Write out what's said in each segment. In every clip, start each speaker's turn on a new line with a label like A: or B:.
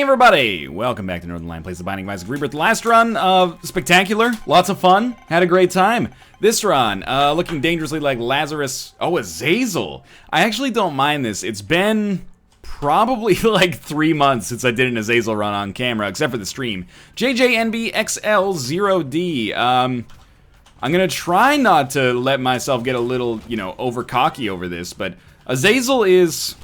A: Hey everybody! Welcome back to Northern Lion Plays the Binding of Isaac Rebirth. Last run, spectacular, lots of fun, had a great time. This run, looking dangerously like Lazarus. Oh, Azazel! I actually don't mind this. It's been probably like 3 months since I did an Azazel run on camera, except for the stream. JJNBXL0D. I'm gonna try not to let myself get a little, you know, over cocky over this, but Azazel is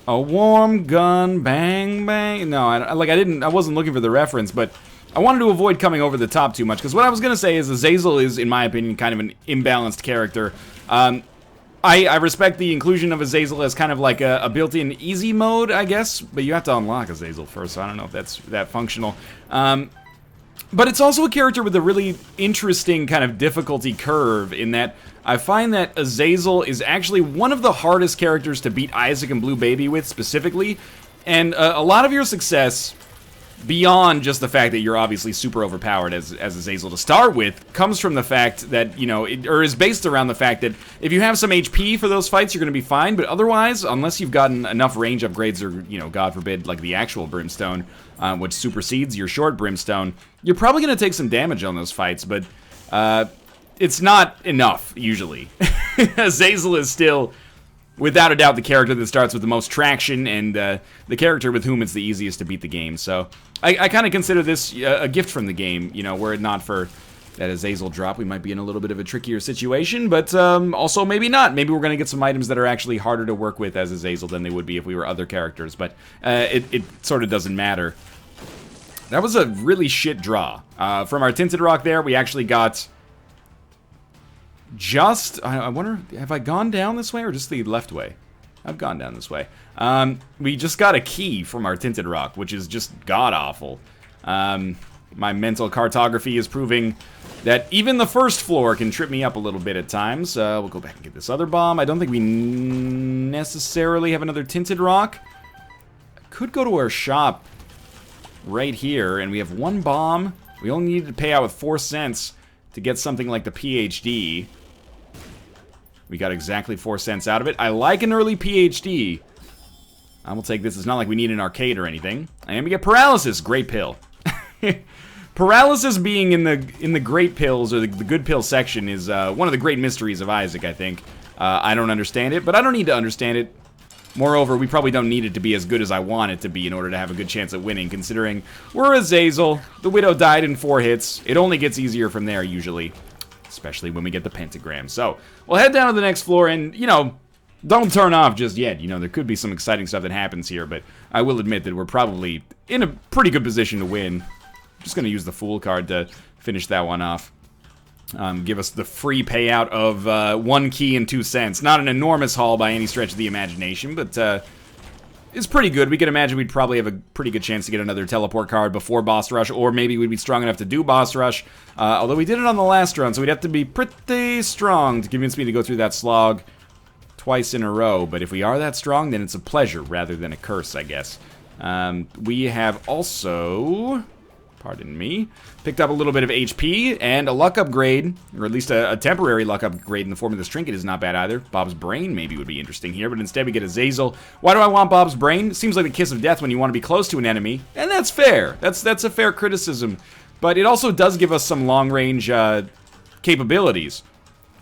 A: a warm gun, bang, bang. No, I wasn't looking for the reference, but I wanted to avoid coming over the top too much, because what I was going to say is Azazel is, in my opinion, kind of an imbalanced character. I respect the inclusion of Azazel as kind of like a built-in easy mode, I guess, but you have to unlock Azazel first, so I don't know if that's that functional. But it's also a character with a really interesting kind of difficulty curve in that I find that Azazel is actually one of the hardest characters to beat Isaac and Blue Baby with specifically, and a lot of your success, beyond just the fact that you're obviously super overpowered as Azazel to start with, comes from the fact that, you know, or is based around the fact that if you have some HP for those fights, you're going to be fine, but otherwise, unless you've gotten enough range upgrades or, you know, God forbid, like the actual Brimstone, which supersedes your short Brimstone, you're probably going to take some damage on those fights, but it's not enough, usually. Azazel is still, without a doubt, the character that starts with the most traction, and the character with whom it's the easiest to beat the game. So I kind of consider this a gift from the game. You know, were it not for that Azazel drop, we might be in a little bit of a trickier situation, but also maybe not. Maybe we're going to get some items that are actually harder to work with as Azazel than they would be if we were other characters, but it sort of doesn't matter. That was a really shit draw. From our Tinted Rock there, we actually got just, I wonder, have I gone down this way or just the left way? I've gone down this way. We just got a key from our Tinted Rock, which is just god-awful. My mental cartography is proving that even the first floor can trip me up a little bit at times. We'll go back and get this other bomb. I don't think we necessarily have another Tinted Rock. I could go to our shop right here, and we have one bomb. We only needed to pay out with 4 cents to get something like the PhD. We got exactly 4 cents out of it. I like an early PhD. I will take this. It's not like we need an arcade or anything. And we get paralysis. Great pill. Paralysis being in the great pills, or the good pill section, is one of the great mysteries of Isaac, I think. I don't understand it, but I don't need to understand it. Moreover, we probably don't need it to be as good as I want it to be in order to have a good chance at winning, considering we're Azazel. The Widow died in 4 hits. It only gets easier from there, usually. Especially when we get the pentagram. So, we'll head down to the next floor and, you know, don't turn off just yet. You know, there could be some exciting stuff that happens here, but I will admit that we're probably in a pretty good position to win. I'm just going to use the Fool card to finish that one off. Give us the free payout of 1 key and 2 cents. Not an enormous haul by any stretch of the imagination, but it's pretty good. We can imagine we'd probably have a pretty good chance to get another teleport card before boss rush, or maybe we'd be strong enough to do boss rush. Although we did it on the last run, so we'd have to be pretty strong to convince me to go through that slog twice in a row. But if we are that strong, then it's a pleasure rather than a curse, I guess. We have also, pardon me, picked up a little bit of HP and a luck upgrade, or at least a temporary luck upgrade in the form of this trinket is not bad either. Bob's Brain maybe would be interesting here, but instead we get Azazel. Why do I want Bob's Brain? It seems like the kiss of death when you want to be close to an enemy, and that's fair. That's a fair criticism, but it also does give us some long-range capabilities.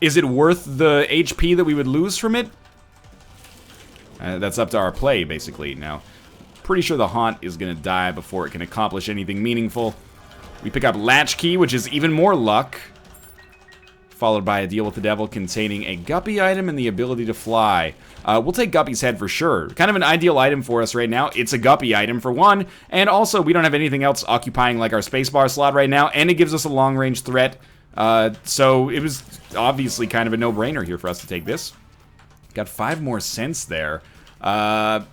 A: Is it worth the HP that we would lose from it? That's up to our play, basically. Now, pretty sure the Haunt is going to die before it can accomplish anything meaningful. We pick up Latchkey, which is even more luck, followed by a Deal with the Devil containing a Guppy item and the ability to fly. We'll take Guppy's head for sure. Kind of an ideal item for us right now. It's a Guppy item for one, and also we don't have anything else occupying like our spacebar slot right now, and it gives us a long-range threat. So it was obviously kind of a no-brainer here for us to take this. Got 5 more cents there. I'm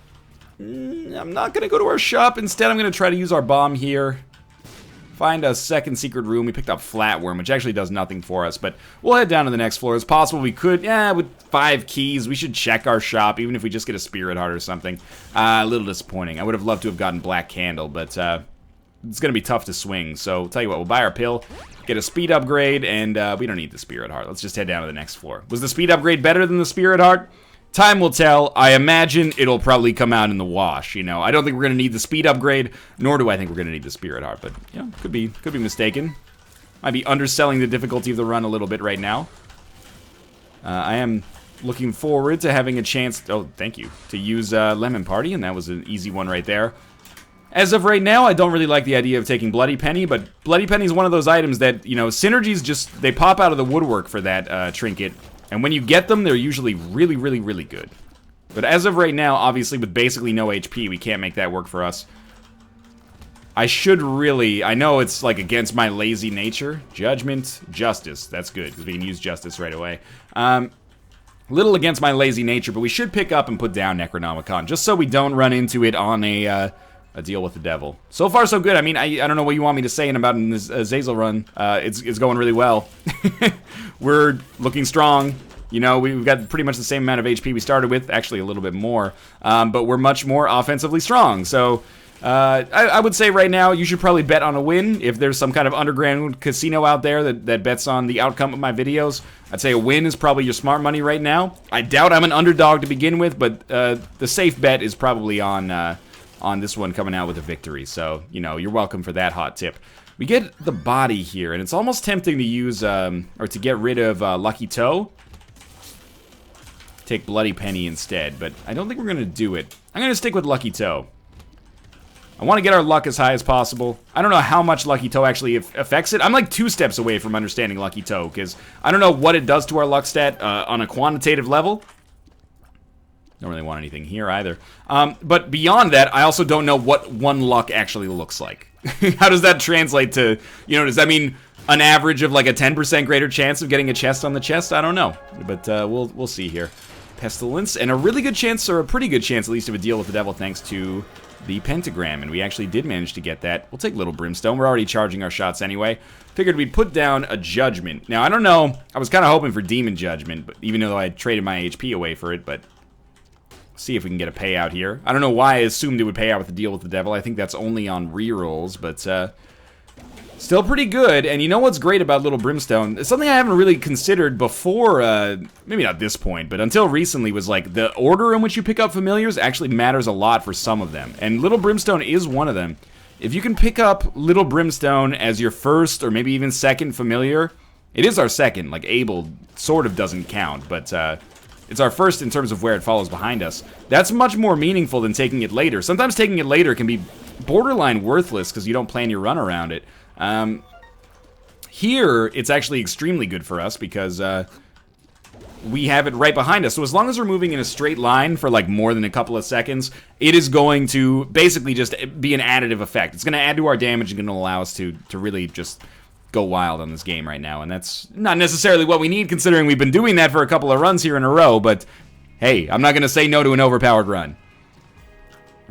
A: not going to go to our shop. Instead, I'm going to try to use our bomb here. Find a second secret room. We picked up Flatworm, which actually does nothing for us, but we'll head down to the next floor. It's possible we could, with 5 keys, we should check our shop, even if we just get a Spirit Heart or something. A little disappointing. I would have loved to have gotten Black Candle, but it's going to be tough to swing. So, tell you what, we'll buy our pill, get a speed upgrade, and we don't need the Spirit Heart. Let's just head down to the next floor. Was the speed upgrade better than the Spirit Heart? Time will tell. I imagine it'll probably come out in the wash, you know. I don't think we're going to need the speed upgrade, nor do I think we're going to need the Spirit Heart, but, you know, could be mistaken. Might be underselling the difficulty of the run a little bit right now. I am looking forward to having a chance, oh, thank you, to use Lemon Party, and that was an easy one right there. As of right now, I don't really like the idea of taking Bloody Penny, but Bloody Penny is one of those items that, you know, synergies just, they pop out of the woodwork for that trinket, and when you get them, they're usually really, really, really good. But as of right now, obviously, with basically no HP, we can't make that work for us. I should really, I know it's like against my lazy nature. Judgment, Justice, that's good, because we can use Justice right away. Little against my lazy nature, but we should pick up and put down Necronomicon, just so we don't run into it on a deal with the devil. So far, so good. I mean, I don't know what you want me to say about in this Azazel run. It's going really well. We're looking strong. You know, we've got pretty much the same amount of HP we started with, actually a little bit more, but we're much more offensively strong. So I would say right now you should probably bet on a win. If there's some kind of underground casino out there that bets on the outcome of my videos, I'd say a win is probably your smart money right now. I doubt I'm an underdog to begin with, but the safe bet is probably on this one coming out with a victory. So, you know, you're welcome for that hot tip. We get the body here, and it's almost tempting to use, or to get rid of Lucky Toe. Take Bloody Penny instead, but I don't think we're going to do it. I'm going to stick with Lucky Toe. I want to get our luck as high as possible. I don't know how much Lucky Toe actually affects it. I'm like 2 steps away from understanding Lucky Toe, because I don't know what it does to our luck stat on a quantitative level. Don't really want anything here either. But beyond that, I also don't know what 1 luck actually looks like. How does that translate to, you know, does that mean an average of like a 10% greater chance of getting a chest on the chest? I don't know. But we'll see here. Pestilence, and a really good chance, or a pretty good chance at least, of a deal with the devil thanks to the pentagram, and we actually did manage to get that. We'll take Little Brimstone. We're already charging our shots anyway. Figured we'd put down a Judgment. Now, I don't know. I was kind of hoping for Demon Judgment, but even though I traded my HP away for it, but see if we can get a payout here. I don't know why I assumed it would pay out with the deal with the devil. I think that's only on rerolls, but still pretty good. And you know what's great about Little Brimstone? It's something I haven't really considered before, maybe not this point, but until recently, was like the order in which you pick up familiars actually matters a lot for some of them. And Little Brimstone is one of them. If you can pick up Little Brimstone as your first or maybe even second familiar, it is our second, like Abel sort of doesn't count, but it's our first in terms of where it follows behind us. That's much more meaningful than taking it later. Sometimes taking it later can be borderline worthless because you don't plan your run around it. Here, it's actually extremely good for us because we have it right behind us. So as long as we're moving in a straight line for like more than a couple of seconds, it is going to basically just be an additive effect. It's going to add to our damage and going to allow us to really just go wild on this game right now. And that's not necessarily what we need, considering we've been doing that for a couple of runs here in a row. But hey, I'm not going to say no to an overpowered run.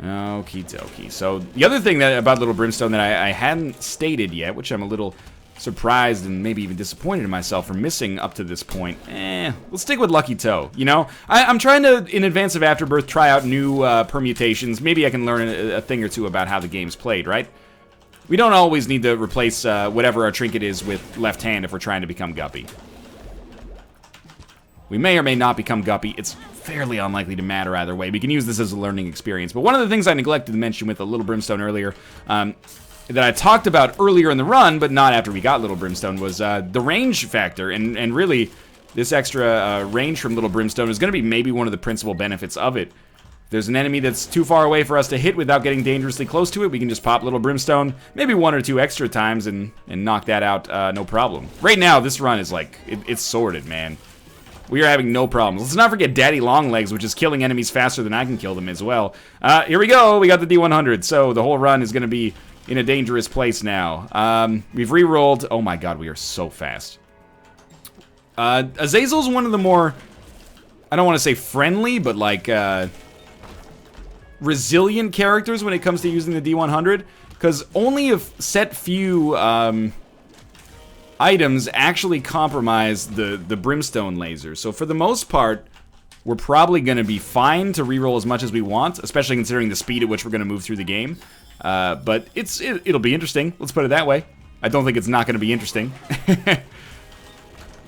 A: Okie dokie. So the other thing about Little Brimstone that I hadn't stated yet, which I'm a little surprised and maybe even disappointed in myself for missing up to this point. Let's stick with Lucky Toe. You know, I'm trying to, in advance of Afterbirth, try out new permutations. Maybe I can learn a thing or two about how the game's played, right? We don't always need to replace whatever our trinket is with left hand if we're trying to become Guppy. We may or may not become Guppy. It's fairly unlikely to matter either way. We can use this as a learning experience. But one of the things I neglected to mention with a Little Brimstone earlier, that I talked about earlier in the run, but not after we got Little Brimstone, was the range factor. And really, this extra range from Little Brimstone is going to be maybe one of the principal benefits of it. If there's an enemy that's too far away for us to hit without getting dangerously close to it, we can just pop Little Brimstone maybe 1 or 2 extra times and knock that out no problem. Right now, this run is like, it's sorted, man. We are having no problems. Let's not forget Daddy Longlegs, which is killing enemies faster than I can kill them as well. Here we go. We got the D100. So the whole run is going to be in a dangerous place now. We've re-rolled. Oh my god, we are so fast. Azazel's one of the more, I don't want to say friendly, but like resilient characters when it comes to using the D100. Because only a set few items actually compromise the Brimstone laser. So for the most part, we're probably going to be fine to reroll as much as we want, especially considering the speed at which we're going to move through the game. But it'll be interesting. Let's put it that way. I don't think it's not going to be interesting.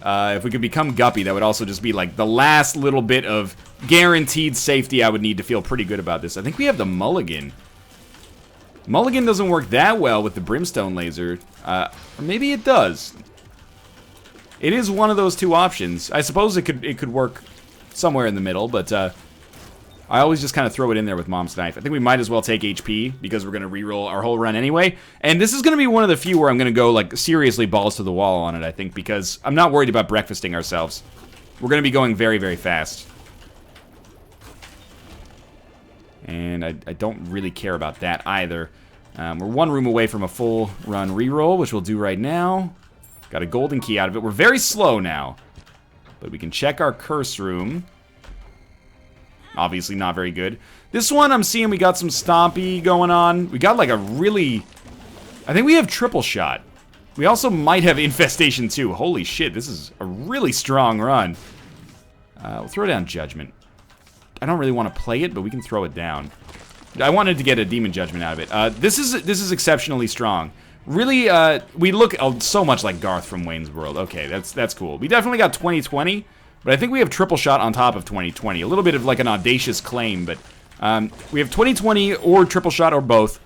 A: If we could become Guppy, that would also just be like the last little bit of guaranteed safety I would need to feel pretty good about this. I think we have the Mulligan. Mulligan doesn't work that well with the Brimstone Laser. Or maybe it does. It is one of those two options. I suppose it could work somewhere in the middle, but I always just kind of throw it in there with Mom's Knife. I think we might as well take HP because we're going to reroll our whole run anyway. And this is going to be one of the few where I'm going to go like seriously balls to the wall on it, I think, because I'm not worried about breakfasting ourselves. We're going to be going very, very fast. And I don't really care about that either. We're one room away from a full run reroll, which we'll do right now. Got a golden key out of it. We're very slow now. But we can check our curse room. Obviously not very good. This one, I'm seeing we got some Stompy going on. We got like a really... I think we have triple shot. We also might have Infestation too. Holy shit, this is a really strong run. We'll throw down Judgment. I don't really want to play it, but we can throw it down. I wanted to get a Demon Judgment out of it. This is exceptionally strong. Really, we look so much like Garth from Wayne's World. Okay, that's cool. We definitely got 2020. But I think we have triple shot on top of 2020. A little bit of like an audacious claim, but we have 2020 or triple shot or both.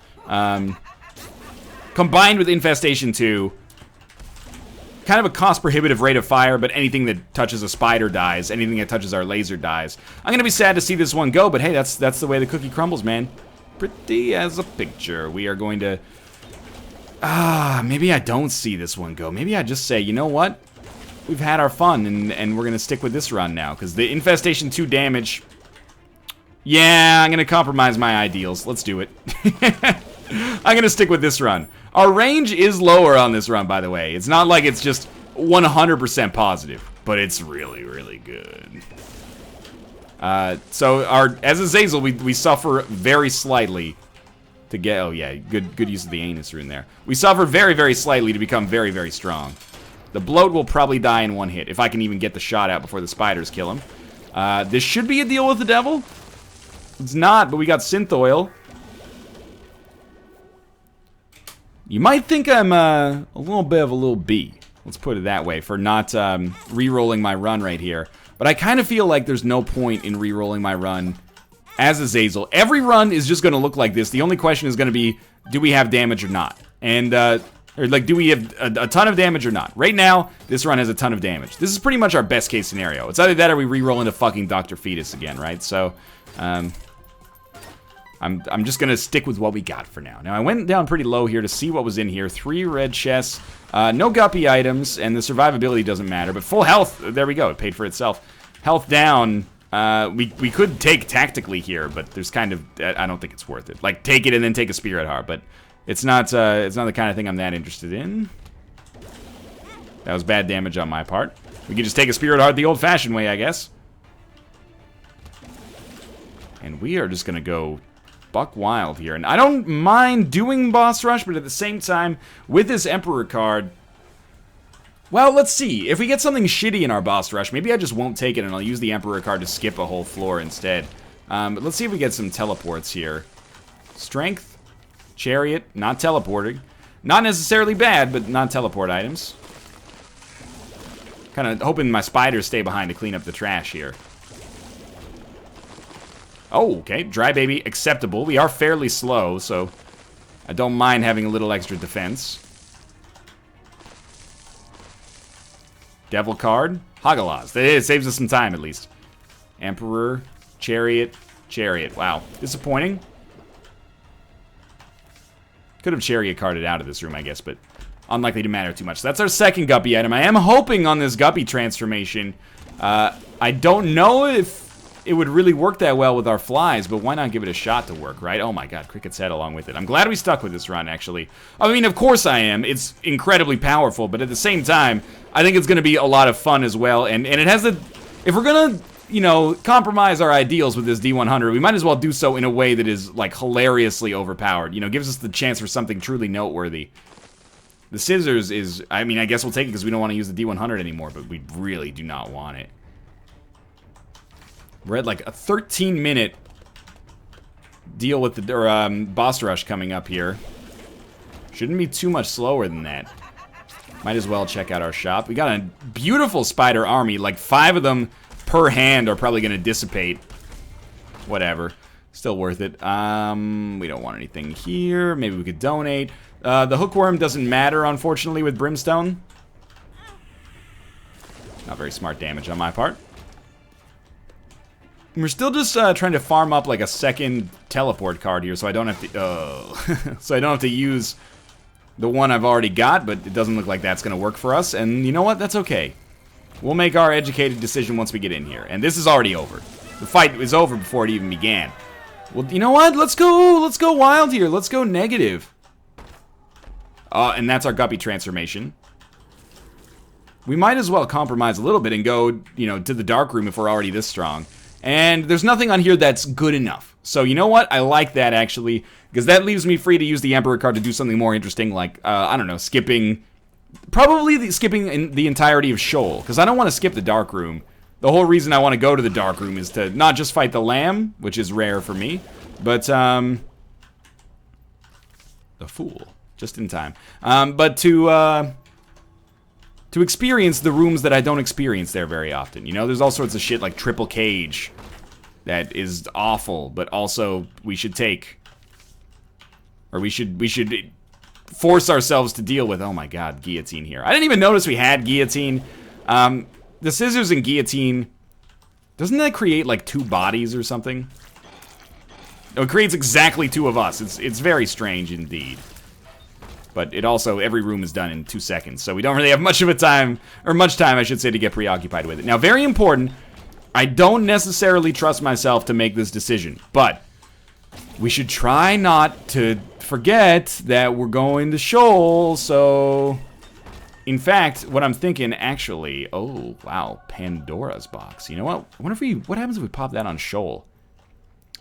A: Combined with Infestation 2. Kind of a cost-prohibitive rate of fire, but anything that touches a spider dies. Anything that touches our laser dies. I'm going to be sad to see this one go, but hey, that's the way the cookie crumbles, man. Pretty as a picture. We are going to... maybe I don't see this one go. Maybe I just say, you know what? We've had our fun, and we're going to stick with this run now, because the Infestation 2 damage... Yeah, I'm going to compromise my ideals. Let's do it. I'm going to stick with this run. Our range is lower on this run, by the way. It's not like it's just 100% positive, but it's really, really good. So, as Azazel, we suffer very slightly to get... Oh, yeah, good use of the anus rune there. We suffer very, very slightly to become very, very strong. The bloat will probably die in one hit, if I can even get the shot out before the spiders kill him. This should be a deal with the devil. It's not, but we got Synth Oil. You might think I'm a little bit of a little B. Let's put it that way, for not re-rolling my run right here. But I kind of feel like there's no point in re-rolling my run as Azazel. Every run is just going to look like this. The only question is going to be, do we have damage or not? And... or, like, do we have a ton of damage or not? Right now, this run has a ton of damage. This is pretty much our best case scenario. It's either that or we re-roll into fucking Dr. Fetus again, right? So, I'm just gonna stick with what we got for now. Now, I went down pretty low here to see what was in here. 3 red chests, no guppy items, and the survivability doesn't matter. But full health, there we go, it paid for itself. Health down, we could take tactically here, but there's kind of, I don't think it's worth it. Like, take it and then take a Spirit Heart, but... It's not the kind of thing I'm that interested in. That was bad damage on my part. We can just take a Spirit Heart the old-fashioned way, I guess. And we are just gonna go buck wild here. And I don't mind doing Boss Rush, but at the same time, with this Emperor card... Well, let's see. If we get something shitty in our Boss Rush, maybe I just won't take it and I'll use the Emperor card to skip a whole floor instead. But let's see if we get some teleports here. Strength. Chariot, not teleporting. Not necessarily bad, but non-teleport items. Kind of hoping my spiders stay behind to clean up the trash here. Oh, okay. Dry Baby, acceptable. We are fairly slow, so I don't mind having a little extra defense. Devil card, Hagalaz. It saves us some time, at least. Emperor, Chariot, Chariot. Wow. Disappointing. Could have Chariot carded out of this room, I guess, but unlikely to matter too much. So that's our second Guppy item. I am hoping on this Guppy transformation. I don't know if it would really work that well with our flies, but why not give it a shot to work, right? Oh my god, Cricket's head along with it. I'm glad we stuck with this run, actually. I mean, of course I am. It's incredibly powerful, but at the same time, I think it's going to be a lot of fun as well, and it has the... If we're going to... you know, compromise our ideals with this D100, we might as well do so in a way that is, like, hilariously overpowered. You know, gives us the chance for something truly noteworthy. The scissors is, I mean, I guess we'll take it because we don't want to use the D100 anymore, but we really do not want it. We're at, like, a 13-minute deal with the, boss rush coming up here. Shouldn't be too much slower than that. Might as well check out our shop. We got a beautiful spider army. Like 5 of them per hand are probably going to dissipate. Whatever. Still worth it. We don't want anything here. Maybe we could donate. The hookworm doesn't matter, unfortunately, with brimstone. Not very smart damage on my part. We're still just trying to farm up like a second teleport card here, so I don't have to. So I don't have to use the one I've already got, but it doesn't look like that's going to work for us. And you know what? That's okay. We'll make our educated decision once we get in here. And this is already over. The fight is over before it even began. Well, you know what? Let's go wild here. Let's go negative. And that's our guppy transformation. We might as well compromise a little bit and go, you know, to the dark room if we're already this strong. And there's nothing on here that's good enough. So you know what? I like that, actually, because that leaves me free to use the Emperor card to do something more interesting, like, I don't know, skipping... Probably skipping the entirety of Shoal, because I don't want to skip the dark room. The whole reason I want to go to the dark room is to not just fight the lamb, which is rare for me, but, the fool. Just in time. But to experience the rooms that I don't experience there very often. You know, there's all sorts of shit like Triple Cage that is awful, but also we should take. Or we should force ourselves to deal with. Oh my god, guillotine here. I didn't even notice we had guillotine. The scissors and guillotine, doesn't that create like 2 bodies or something? No, it creates exactly 2 of us. It's very strange indeed. But it also, every room is done in 2 seconds, so we don't really have much of a time, or much time, I should say, to get preoccupied with it. Now, very important, I don't necessarily trust myself to make this decision, but we should try not to forget that we're going to Shoal, so... In fact, what I'm thinking, actually... Oh, wow, Pandora's box. You know what? I wonder if what happens if we pop that on Shoal?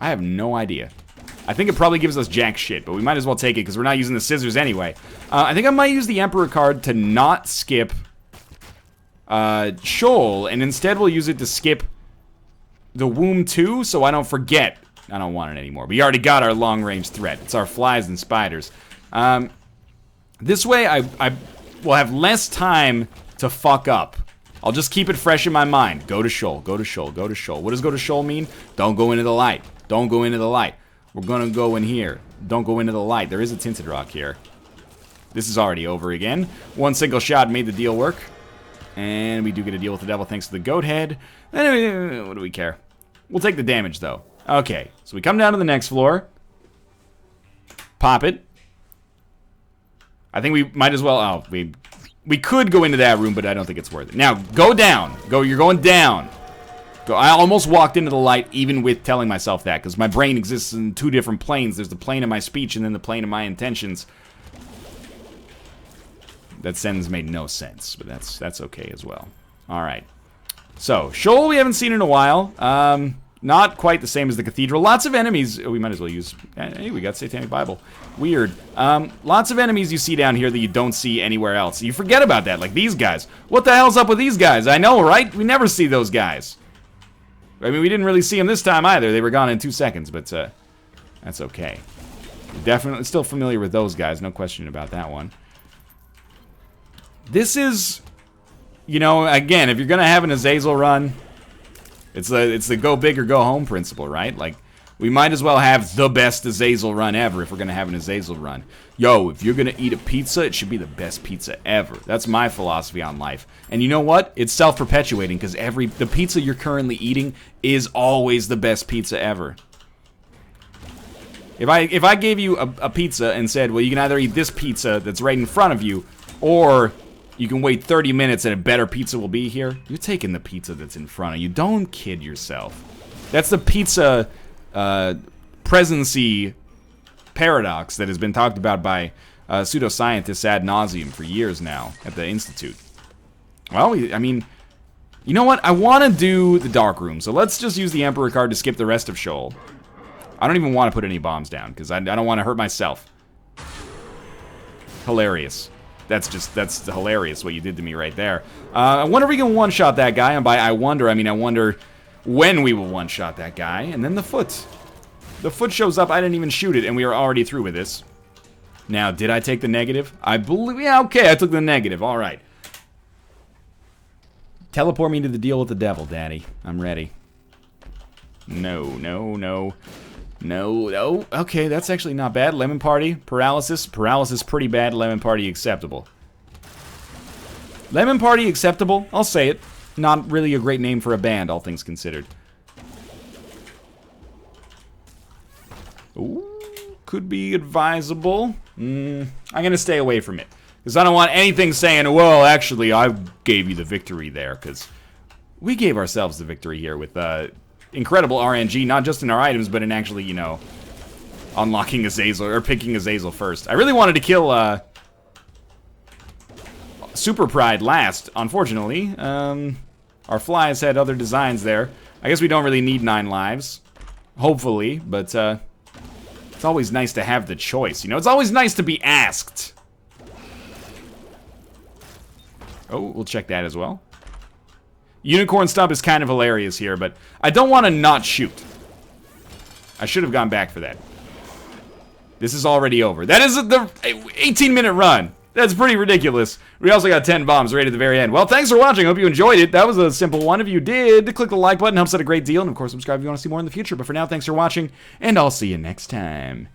A: I have no idea. I think it probably gives us jack shit, but we might as well take it because we're not using the scissors anyway. I think I might use the Emperor card to not skip Shoal, and instead we'll use it to skip the Womb 2, so I don't forget. I don't want it anymore. We already got our long-range threat. It's our flies and spiders. This way, I will have less time to fuck up. I'll just keep it fresh in my mind. Go to Shoal, go to Shoal, go to Shoal. What does go to Shoal mean? Don't go into the light. Don't go into the light. We're gonna go in here. Don't go into the light. There is a tinted rock here. This is already over again. One single shot made the deal work. And we do get a deal with the devil thanks to the goat head. Anyway, what do we care? We'll take the damage, though. Okay, so we come down to the next floor. Pop it. I think we might as well... Oh, we could go into that room, but I don't think it's worth it. Now, go down. You're going down. I almost walked into the light even with telling myself that, because my brain exists in 2 different planes. There's the plane of my speech and then the plane of my intentions. That sentence made no sense, but that's okay as well. Alright. So, Shoal we haven't seen in a while. Not quite the same as the cathedral. Lots of enemies. Oh, we might as well use... Hey, we got Satanic Bible. Weird. Lots of enemies you see down here that you don't see anywhere else. You forget about that, like these guys. What the hell's up with these guys? I know, right? We never see those guys. I mean, we didn't really see them this time either. They were gone in 2 seconds, but that's okay. Definitely still familiar with those guys. No question about that one. This is, you know, again, if you're going to have an Azazel run, it's the go big or go home principle, right? Like, we might as well have the best Azazel run ever if we're going to have an Azazel run. Yo, if you're going to eat a pizza, it should be the best pizza ever. That's my philosophy on life. And you know what? It's self-perpetuating because the pizza you're currently eating is always the best pizza ever. If I gave you a pizza and said, well, you can either eat this pizza that's right in front of you, or you can wait 30 minutes and a better pizza will be here, you're taking the pizza that's in front of you. Don't kid yourself. That's the pizza presency paradox that has been talked about by pseudoscientists ad nauseum for years now at the Institute. Well, I mean, you know what? I want to do the dark room, so let's just use the Emperor card to skip the rest of Shoal. I don't even want to put any bombs down, because I don't want to hurt myself. Hilarious. That's hilarious what you did to me right there. I wonder if we can one-shot that guy, and by I mean I wonder when we will one-shot that guy. And then the foot. The foot shows up, I didn't even shoot it, and we are already through with this. Now, did I take the negative? I believe... Yeah, okay, I took the negative. All right. Teleport me to the deal with the devil, Daddy. I'm ready. No, no, no. No, no. Okay, that's actually not bad. Lemon Party, Paralysis. Paralysis pretty bad. Lemon Party acceptable. Lemon Party acceptable. I'll say it. Not really a great name for a band, all things considered. Ooh, could be advisable. I'm gonna stay away from it. Because I don't want anything saying, well, actually, I gave you the victory there. Because we gave ourselves the victory here with incredible RNG, not just in our items, but in actually, you know, unlocking Azazel, or picking Azazel first. I really wanted to kill Super Pride last, unfortunately. Our flies had other designs there. I guess we don't really need 9 lives. Hopefully, but it's always nice to have the choice, you know? It's always nice to be asked. Oh, we'll check that as well. Unicorn Stump is kind of hilarious here, but I don't want to not shoot. I should have gone back for that. This is already over. That is the 18-minute run. That's pretty ridiculous. We also got 10 bombs right at the very end. Well, thanks for watching. Hope you enjoyed it. That was a simple one. If you did, click the like button. Helps out a great deal. And, of course, subscribe if you want to see more in the future. But for now, thanks for watching, and I'll see you next time.